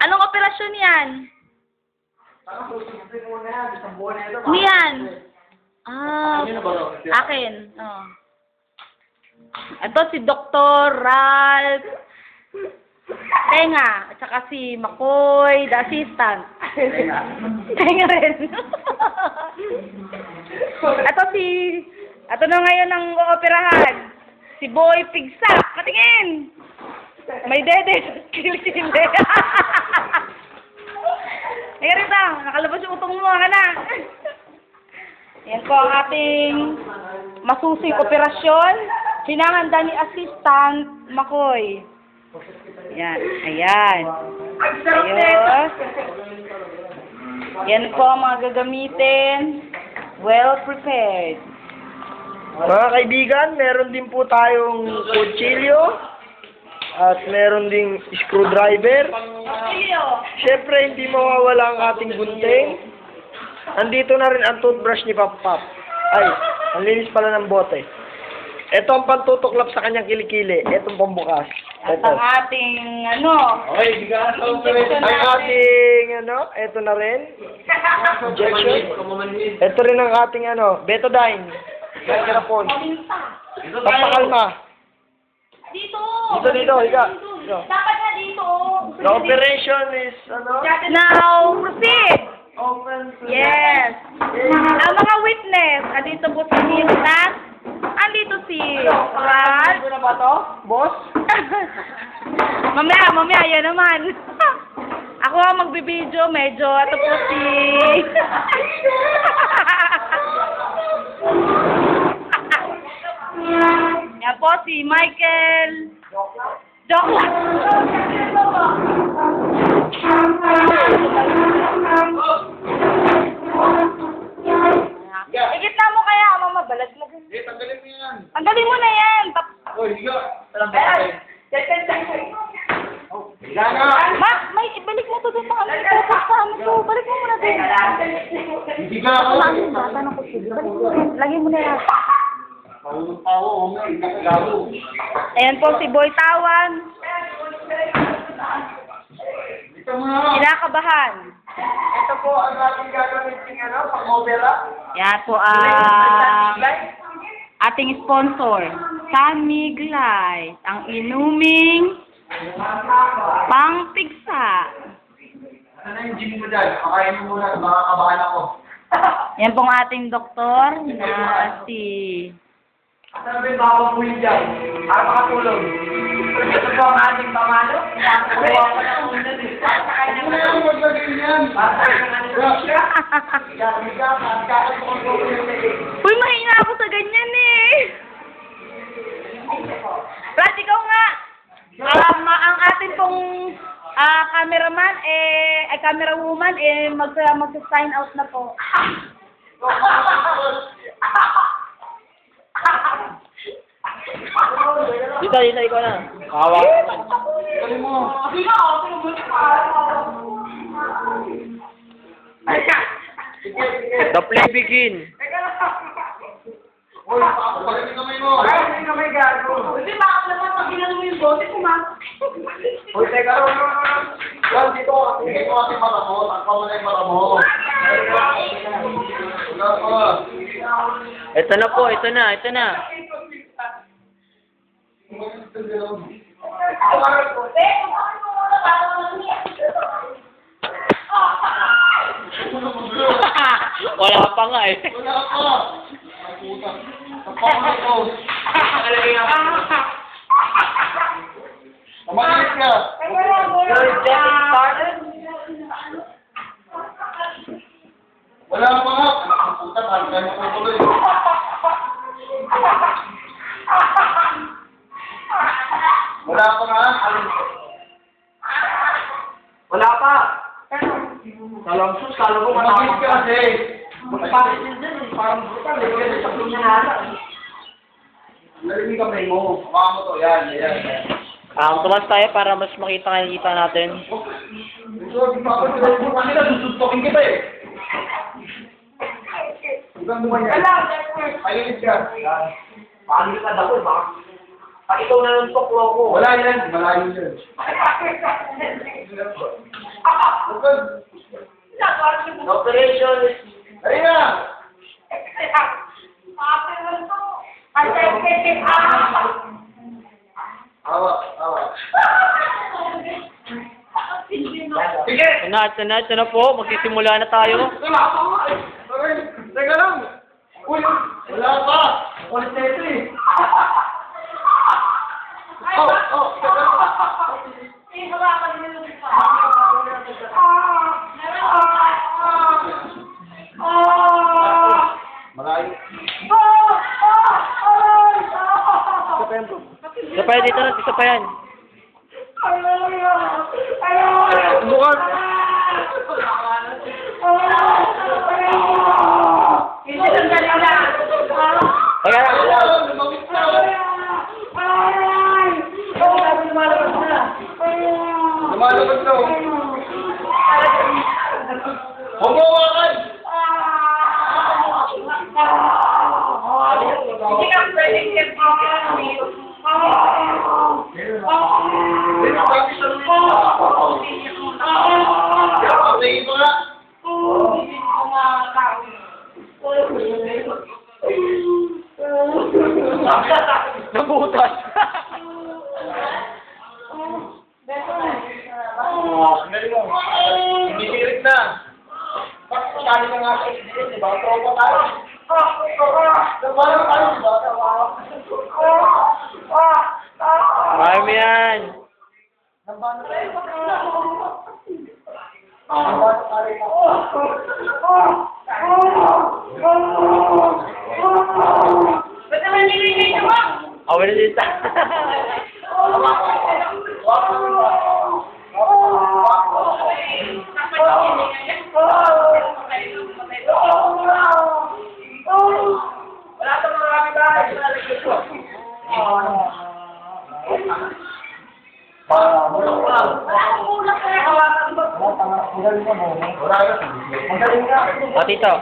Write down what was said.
Anong operasyon yan? Ano yan? Akin. Oh. Ito si Dr. Ralph Tenga, at saka si Makoy, the assistant. Tenga rin. Ito na ngayon ang ooperahan. Si Boy Pigsak. Patingin! May dede. Kilikili. Ay, rita. Nakalabas yung utong mo. Ka na. Yan po ang ating masusing operasyon. Hinahanda ni Assistant Makoy. Yan. Ayan. Ayos. Yan po ang mga gagamitin. Well prepared. Mga kaibigan, meron din po tayong kutsilyo at meron ding screwdriver. Siyempre, hindi mawawala ang ating gunting. Andito na rin ang toothbrush ni Pap-Pap. Ay, ang linis pala ng bote. Ito ang pantutuklap sa kanyang kilikili. Itong pambukas. At ang ating, Ang ating, ito na rin. Injection. Ito rin ang ating, betadine. Garapon. Pampakalma. Dito! Dito, higa. Dapat na dito. The operation is, Now, proceed! open to... Yes. Ang mga witness, andito po si Hilton. Andito si Ralph. Ano na ba to? Boss? Mamaya, yan naman. Ako ang magbibideo, medyo. Ito po si... Yan po si Michael. Joke lang. Igit na mo kaya, mama, balag mo. Tanggalin mo yan. Tanggalin mo na yan. Oy, higa. Ma, may ibalik mo to dun sa amin. Pupustahan mo to. Balik mo muna dun. Higa ako. Tanong ko sige. Balik mo rin. Lagay mo na yan. Paulong tao, may nakagalo. Ayan po si Boy Tawan. Dito mo na. Kinakabahan. Ito po ang ating gagamitin, pang-opera. Yan po ang ating sponsor. San Miguel. Ang inuming pangpigsa. Ano na yung gym mo dyan? Pakainin mo muna, makakabahan ako. Yan pong ating doktor na si... Sabi ba ako po yun dyan? Para makatulong. Ito po ang ating pamalo. Nakakuha ko na una din. Ano na yung maglagay niyan? Uy, mahina ako sa ganyan eh. Brad, ikaw nga. Ang ating pong cameraman, ay camera woman, mag-sign out na po. Dito, ikaw na. Kawa. Galing mo. The play begin. Oy, pakapalit yung kamay mo. Ay, hindi kami gago. Hindi, bakit naman pag ginano mo yung bote, pumasok. Uy, teka. Yan, dito. Hindi ko ating mata mo. Takpa mo na yung mata mo. Wala pa. Ito na po, ito na. Wala pa nga eh. Wala pa. Puta. Takpa mo na ito. Tumalis ka. Wala pa nga. Puta, tanggal mo ko tuloy. Wala pa nga. Wala pa. Kalamsus, kala ko Tumalis ka kasi. Bakit yun dyan eh? Parang brutal eh. Kasi sa punyana. Lalim yung kamay mo. Baka mo to. Yan. Tumas tayo para mas makita natin. So, di pa ako tinulog mo kanila. Susuntokin kita eh. Huwag naman yan. Palinis ka. Paano ka daw eh? Baka ikaw na ng tuklo ko. Wala yan. Malayo yan. Operation. Dali na! Awa, awa. Sige! Ito na po. Magsisimula na tayo. Teka lang! Uy! Wala pa! Ulit na ito eh! Malayo. Isa pa yan dito na. Isa pa yan. Bukas. Kaya Lumalabas na oh. Humawakan! nabutas. Bisirit na. Pagkakali na nga sa isirit, di ba? Tropa tayo. Nagbalang tayo, di ba? Kaya mo yan. Nagbalang tayo. Ba't naman nililito mo? Awa na dito. Wala sa mga kapitbahay. Wala na. O, tito.